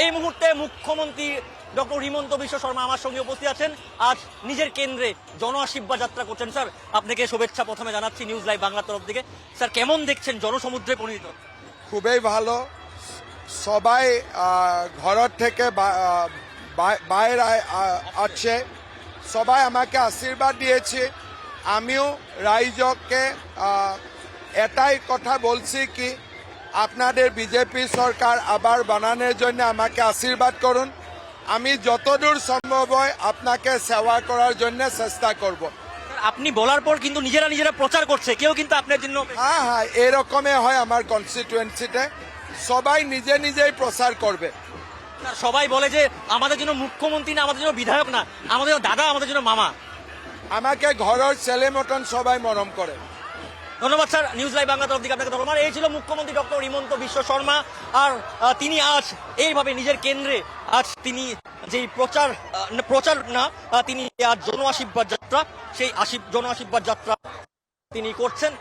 এই মুহূর্তে মুখ্যমন্ত্রী ডক্টর হিমন্ত বিশ্ব শর্মা আমার সঙ্গে উপস্থিত আছেন। আজ নিজের কেন্দ্রে জন আশীর্বাদ যাত্রা করছেন। স্যার, আপনাকে শুভেচ্ছা প্রথমে জানাচ্ছি নিউজ লাইভ বাংলার তরফ থেকে। স্যার, কেমন দেখছেন জনসমুদ্রে পরিণত? খুবই ভালো। সবাই ঘর থেকে বাইরে আছে, সবাই আমাকে আশীর্বাদ দিয়েছে। আমিও রাইজকে এটাই কথা বলছি কি আপনাদের বিজেপি সরকার আবার বানানোর জন্য আমাকে আশীর্বাদ করুন। আমি যতদূর সম্ভব হয় আপনাকে সেবা করার জন্য চেষ্টা করব। আপনি বলার পর কিন্তু নিজেরা প্রচার করছে, কেউ কিন্তু আপনার জন্য। হ্যাঁ হ্যাঁ, এরকমই হয় আমার কনস্টিটুয়েন্সিতে, সবাই নিজেই প্রচার করবে। সবাই বলে যে আমাদের জন্য মুখ্যমন্ত্রী না, আমাদের জন্য বিধায়ক না, আমাদের জন্য দাদা, আমাদের জন্য মামা। আমাকে ঘরের ছেলে মতন সবাই মরম করে। ধন্যবাদ স্যার, নিউজ লাইভ বাংলা তরফ থেকে আপনাকে ধন্যবাদ। এই ছিল মুখ্যমন্ত্রী ডক্টর হিমন্ত বিশ্ব শর্মা। আর তিনি আজ এইভাবে নিজের কেন্দ্রে আজ তিনি যেই প্রচার না, তিনি আজ জন আশীর্বাদ যাত্রা, সেই জন আশীর্বাদ যাত্রা তিনি করছেন।